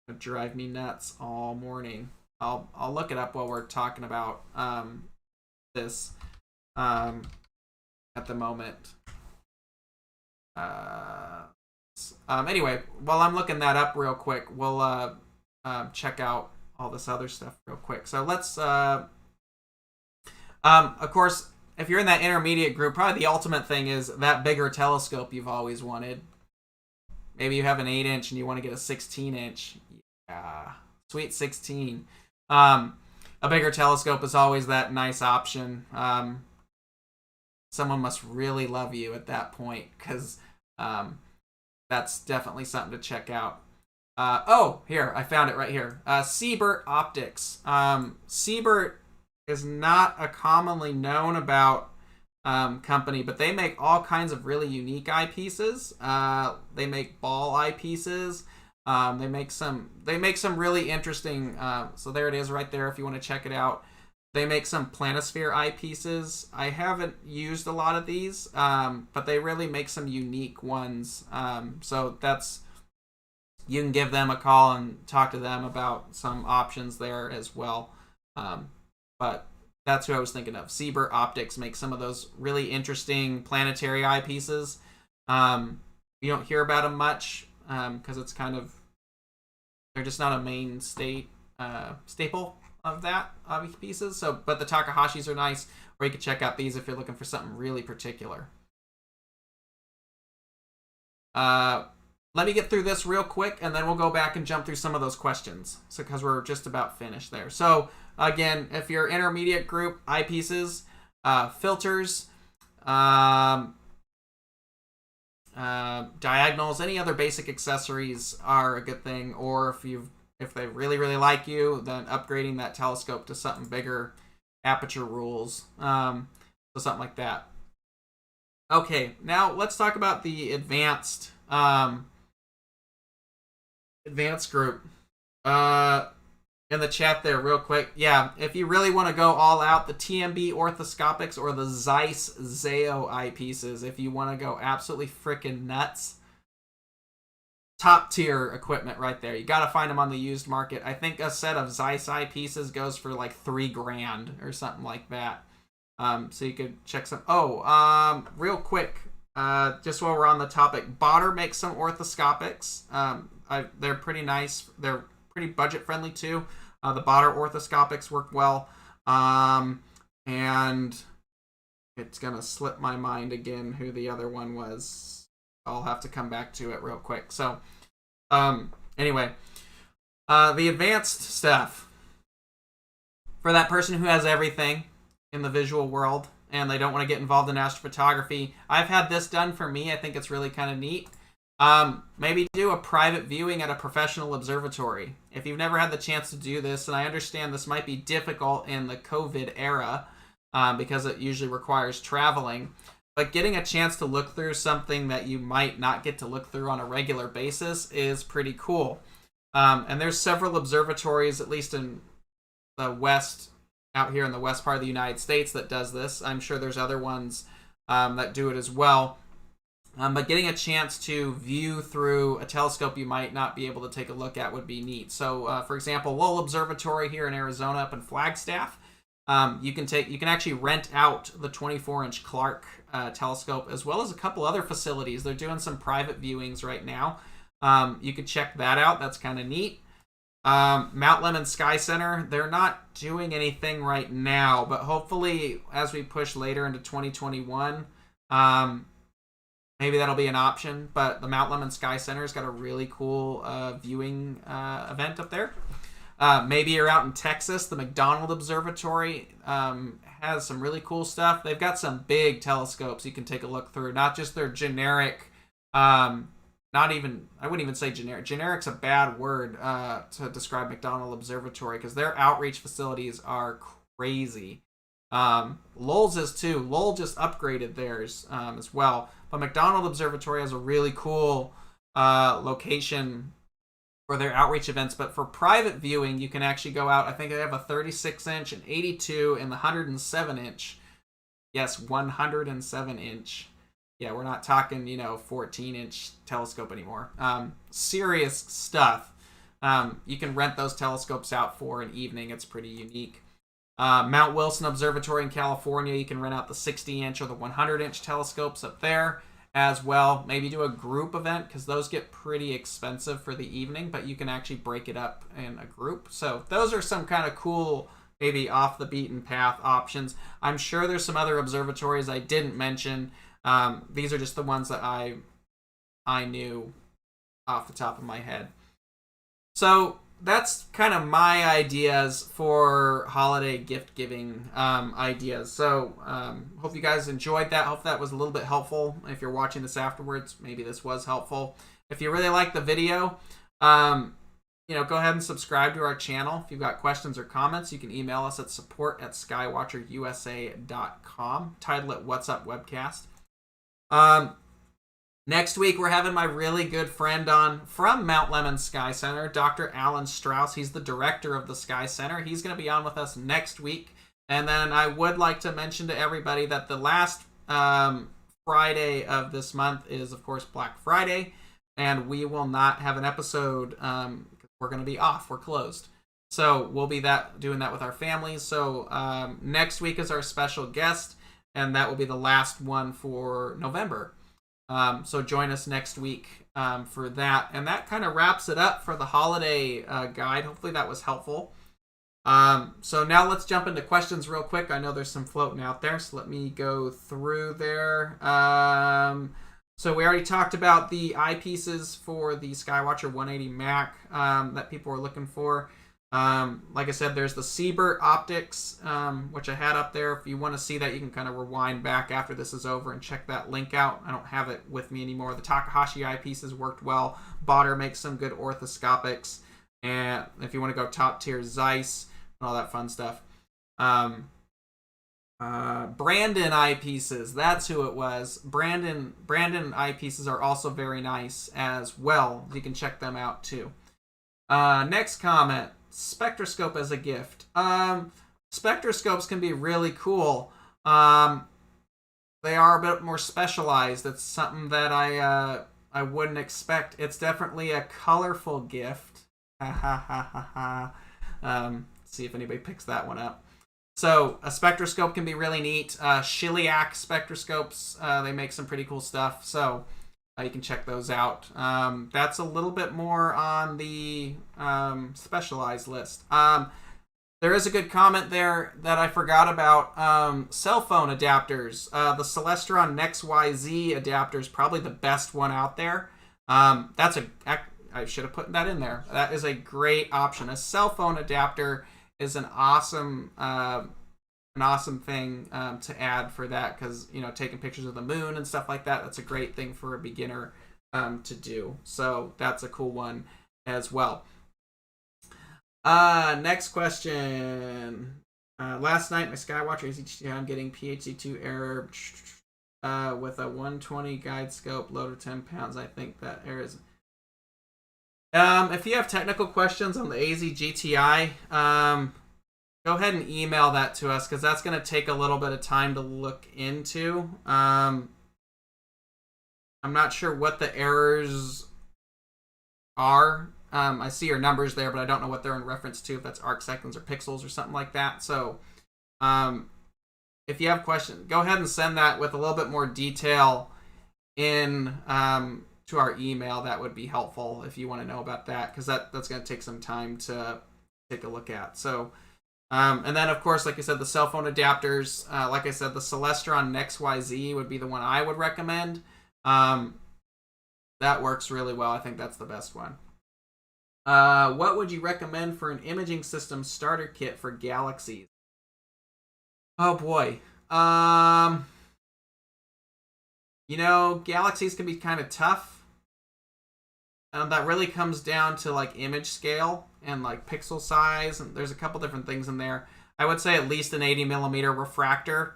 It'd drive me nuts all morning. I'll look it up while we're talking about this at the moment. Anyway, while I'm looking that up real quick, we'll check out all this other stuff real quick. So let's, of course, if you're in that intermediate group, probably the ultimate thing is that bigger telescope you've always wanted. Maybe you have an 8-inch and you want to get a 16-inch. Yeah, sweet 16. A bigger telescope is always that nice option. Someone must really love you at that point, because that's definitely something to check out. Here, I found it right here. Siebert Optics. Siebert is not a commonly known about company, but they make all kinds of really unique eyepieces. They make ball eyepieces. They make some really interesting. So there it is right there if you want to check it out. They make some planisphere eyepieces. I haven't used a lot of these, but they really make some unique ones. So you can give them a call and talk to them about some options there as well. But that's who I was thinking of. Siebert Optics makes some of those really interesting planetary eyepieces. You don't hear about them much because it's kind of, they're just not a mainstay staple of that pieces. So, but the Takahashis are nice, or you can check out these if you're looking for something really particular. Let me get through this real quick, and then we'll go back and jump through some of those questions. So, because we're just about finished there. So, again, if you're intermediate group, eyepieces, filters, diagonals, any other basic accessories are a good thing. Or if they really, really like you, then upgrading that telescope to something bigger, aperture rules, so something like that. Okay, now let's talk about the advanced group. In the chat there real quick. Yeah, if you really want to go all out, the TMB orthoscopics or the Zeiss Zao eyepieces, if you want to go absolutely freaking nuts, top tier equipment right there. You got to find them on the used market. I think a set of Zeiss eyepieces goes for like $3,000 or something like that. So you could check some. Real quick, just while we're on the topic, Botter makes some orthoscopics. They're pretty nice. They're pretty budget friendly too. The Botter orthoscopics work well. And it's gonna slip my mind again who the other one was. I'll have to come back to it real quick. So, anyway, the advanced stuff for that person who has everything in the visual world and they don't want to get involved in astrophotography. I've had this done for me. I think it's really kind of neat. Maybe do a private viewing at a professional observatory. If you've never had the chance to do this, and I understand this might be difficult in the COVID era because it usually requires traveling, but getting a chance to look through something that you might not get to look through on a regular basis is pretty cool. And there's several observatories, at least in the west, out here in the west part of the United States, that does this. I'm sure there's other ones that do it as well. But getting a chance to view through a telescope you might not be able to take a look at would be neat. So, for example, Lowell Observatory here in Arizona up in Flagstaff, you can actually rent out the 24-inch Clark telescope, as well as a couple other facilities. They're doing some private viewings right now. You could check that out. That's kind of neat. Mount Lemmon Sky Center, they're not doing anything right now, but hopefully as we push later into 2021, maybe that'll be an option. But the Mount Lemmon Sky Center's got a really cool viewing event up there. Maybe you're out in Texas. The McDonald Observatory has some really cool stuff. They've got some big telescopes you can take a look through. Not just their generic, I wouldn't even say generic. Generic's a bad word to describe McDonald Observatory because their outreach facilities are crazy. Lowell's is too. Lowell just upgraded theirs as well. But McDonald Observatory has a really cool location for their outreach events. But for private viewing, you can actually go out. I think they have a 36-inch, an 82, and the 107-inch. Yes, 107-inch. Yeah, we're not talking, 14-inch telescope anymore. Serious stuff. You can rent those telescopes out for an evening. It's pretty unique. Mount Wilson Observatory in California, you can rent out the 60-inch or the 100-inch telescopes up there as well. Maybe do a group event because those get pretty expensive for the evening, but you can actually break it up in a group. So those are some kind of cool, maybe off the beaten path options. I'm sure there's some other observatories I didn't mention. These are just the ones that I knew off the top of my head. So that's kind of my ideas for holiday gift giving ideas. So hope you guys enjoyed that. Hope that was a little bit helpful. If you're watching this afterwards, maybe this was helpful. If you really like the video, go ahead and subscribe to our channel. If you've got questions or comments, you can email us at support@skywatcherusa.com. Title it What's Up Webcast. Next week, we're having my really good friend on from Mount Lemmon Sky Center, Dr. Alan Strauss. He's the director of the Sky Center. He's going to be on with us next week. And then I would like to mention to everybody that the last Friday of this month is, of course, Black Friday. and we will not have an episode. We're going to be off. We're closed. So we'll be doing that with our families. So next week is our special guest, and that will be the last one for November. So join us next week for that. And that kind of wraps it up for the holiday guide. Hopefully that was helpful. So now let's jump into questions real quick. I know there's some floating out there, so let me go through there. So we already talked about the eyepieces for the Skywatcher 180 Mac that people were looking for. Like I said, there's the Siebert optics, which I had up there. If you want to see that, you can kind of rewind back after this is over and check that link out. I don't have it with me anymore. The Takahashi eyepieces worked well. Botter makes some good orthoscopics. And if you want to go top tier, Zeiss and all that fun stuff. Brandon eyepieces, that's who it was. Brandon eyepieces are also very nice as well. You can check them out too. Next comment. Spectroscope as a gift. Spectroscopes can be really cool. They are a bit more specialized. It's something that I wouldn't expect. It's definitely a colorful gift. See if anybody picks that one up. So a spectroscope can be really neat. Chiliac spectroscopes, they make some pretty cool stuff. So you can check those out. That's a little bit more on the specialized list. There is a good comment there that I forgot about. Cell phone adapters. The Celestron NextYZ adapter is probably the best one out there. I should have put that in there. That is a great option. A cell phone adapter is an awesome thing to add for that, because taking pictures of the moon and stuff like that, that's a great thing for a beginner to do. So that's a cool one as well. Next question. Last night my Skywatcher AZ-GTI, I'm getting PHD2 error with a 120 guide scope, load of 10 pounds. I think that error is... if you have technical questions on the AZ-GTI, go ahead and email that to us, because that's going to take a little bit of time to look into. I'm not sure what the errors are. I see your numbers there, but I don't know what they're in reference to, if that's arc seconds or pixels or something like that. So if you have questions, go ahead and send that with a little bit more detail in to our email. That would be helpful if you want to know about that, because that's going to take some time to take a look at. So and then, of course, like I said, the cell phone adapters, like I said, the Celestron NextYZ would be the one I would recommend. That works really well. I think that's the best one. What would you recommend for an imaging system starter kit for galaxies? Oh boy. Galaxies can be kind of tough. That really comes down to like image scale and like pixel size, and there's a couple different things in there. I would say at least an 80mm refractor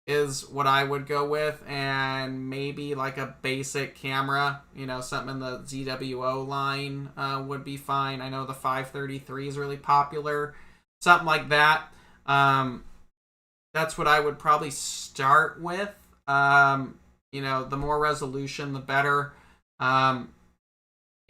is what I would go with, and maybe like a basic camera, something in the ZWO line would be fine. I know the 533 is really popular, something like that. That's what I would probably start with. The more resolution, the better.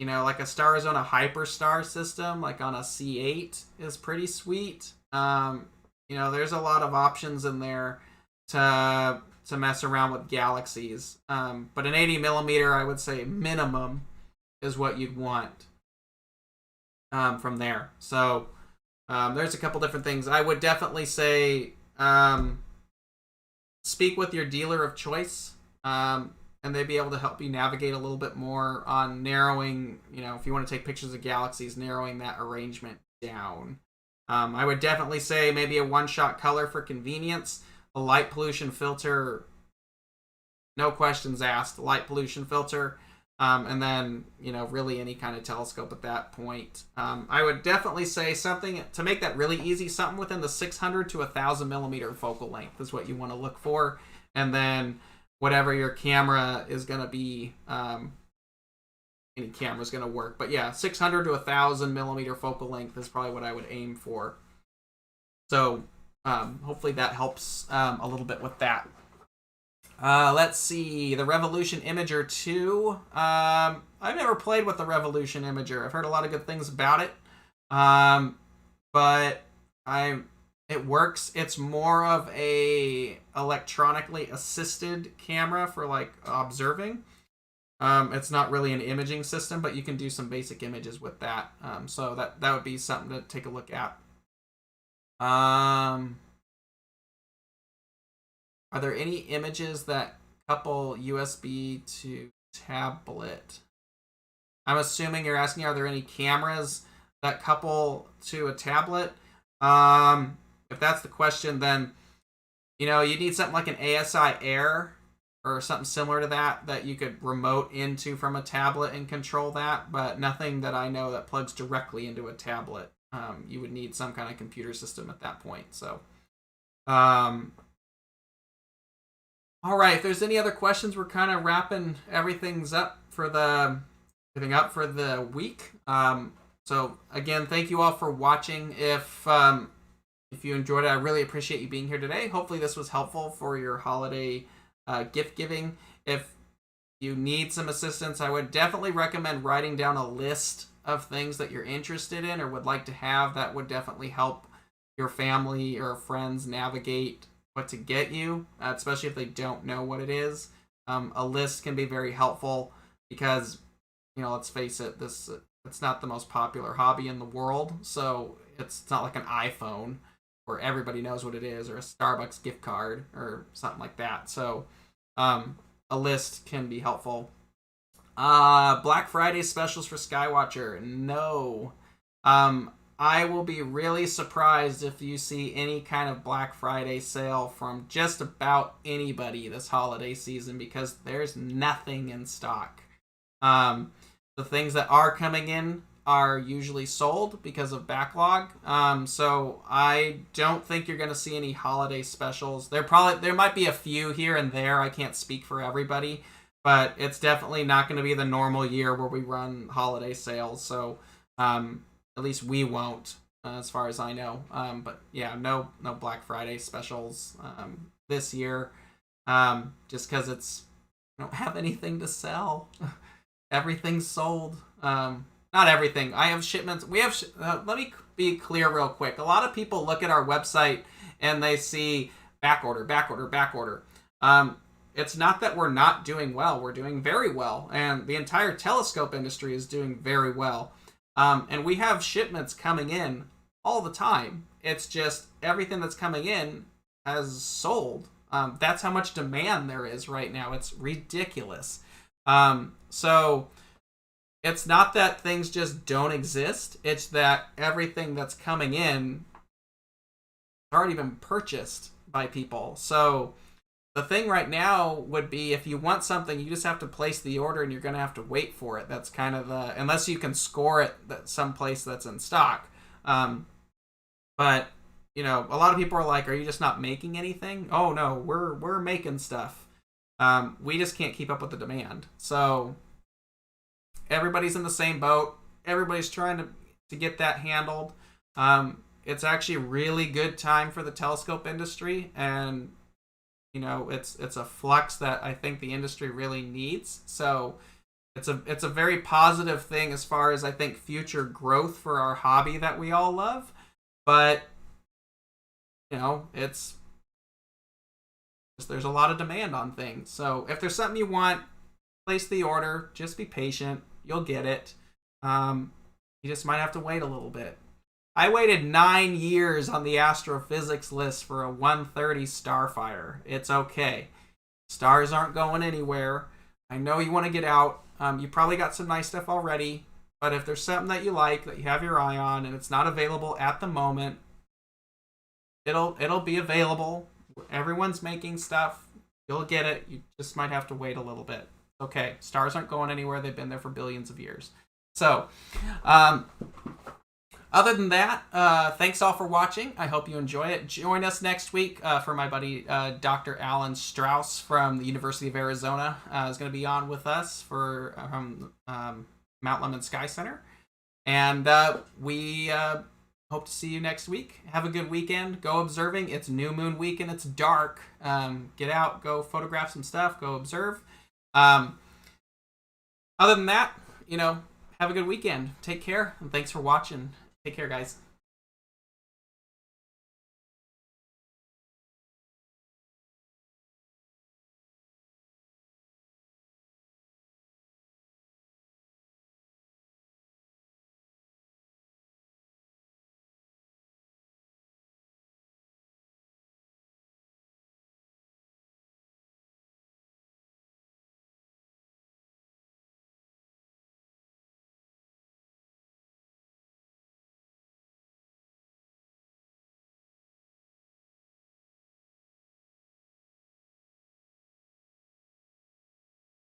Like a Starizona Hyperstar system, like on a C8, is pretty sweet. There's a lot of options in there to mess around with galaxies. But an 80mm, I would say minimum, is what you'd want from there. So there's a couple different things. I would definitely say speak with your dealer of choice. And they'd be able to help you navigate a little bit more on narrowing, if you want to take pictures of galaxies, narrowing that arrangement down. I would definitely say maybe a one-shot color for convenience, a light pollution filter, no questions asked, light pollution filter, and then, really any kind of telescope at that point. I would definitely say something, to make that really easy, something within the 600 to 1,000mm focal length is what you want to look for. And then whatever your camera is going to be, any camera is going to work. But yeah, 600 to 1,000mm focal length is probably what I would aim for. So hopefully that helps a little bit with that. Let's see, the Revolution Imager 2. I've never played with the Revolution Imager. I've heard a lot of good things about it. But it works. It's more of a electronically assisted camera for like observing. It's not really an imaging system, but you can do some basic images with that. So that would be something to take a look at. Are there any images that couple USB to tablet? I'm assuming you're asking, are there any cameras that couple to a tablet? If that's the question, then, you need something like an ASI Air or something similar to that you could remote into from a tablet and control that, but nothing that I know that plugs directly into a tablet. You would need some kind of computer system at that point. So, all right, if there's any other questions, we're kind of wrapping everything up for the week. So again, thank you all for watching. If you enjoyed it, I really appreciate you being here today. Hopefully this was helpful for your holiday gift giving. If you need some assistance, I would definitely recommend writing down a list of things that you're interested in or would like to have. That would definitely help your family or friends navigate what to get you, especially if they don't know what it is. A list can be very helpful because, let's face it, it's not the most popular hobby in the world, so it's not like an iPhone where everybody knows what it is, or a Starbucks gift card or something like that. So a list can be helpful. Black Friday specials for Skywatcher. No. I will be really surprised if you see any kind of Black Friday sale from just about anybody this holiday season, because there's nothing in stock. The things that are coming in are usually sold because of backlog. So I don't think you're going to see any holiday specials. There might be a few here and there. I can't speak for everybody, but it's definitely not going to be the normal year where we run holiday sales. So at least we won't, as far as I know. But yeah, no Black Friday specials this year, just because I don't have anything to sell. Everything's sold. Not everything. I have shipments. Let me be clear real quick. A lot of people look at our website and they see back order. It's not that we're not doing well. We're doing very well. And the entire telescope industry is doing very well. And we have shipments coming in all the time. It's just everything that's coming in has sold. That's how much demand there is right now. It's ridiculous. So it's not that things just don't exist. It's that everything that's coming in has already been purchased by people. So the thing right now would be, if you want something, you just have to place the order and you're going to have to wait for it. That's kind of unless you can score it someplace that's in stock. But, a lot of people are like, are you just not making anything? Oh no, we're making stuff. We just can't keep up with the demand. So everybody's in the same boat. Everybody's trying to get that handled. It's actually a really good time for the telescope industry, and it's a flux that I think the industry really needs. So it's a very positive thing as far as, I think, future growth for our hobby that we all love. But there's a lot of demand on things. So if there's something you want, place the order. Just be patient. You'll get it. You just might have to wait a little bit. I waited 9 years on the astrophysics list for a 130 Starfire. It's okay. Stars aren't going anywhere. I know you want to get out. You probably got some nice stuff already. But if there's something that you like, that you have your eye on, and it's not available at the moment, it'll be available. Everyone's making stuff. You'll get it. You just might have to wait a little bit. Okay, stars aren't going anywhere. They've been there for billions of years. So, other than that, thanks all for watching. I hope you enjoy it. Join us next week for my buddy Dr. Alan Strauss from the University of Arizona is going to be on with us from Mount Lemmon Sky Center. And we hope to see you next week. Have a good weekend. Go observing. It's new moon week and it's dark. Get out, go photograph some stuff, go observe. Other than that, have a good weekend. Take care, and thanks for watching. Take care, guys.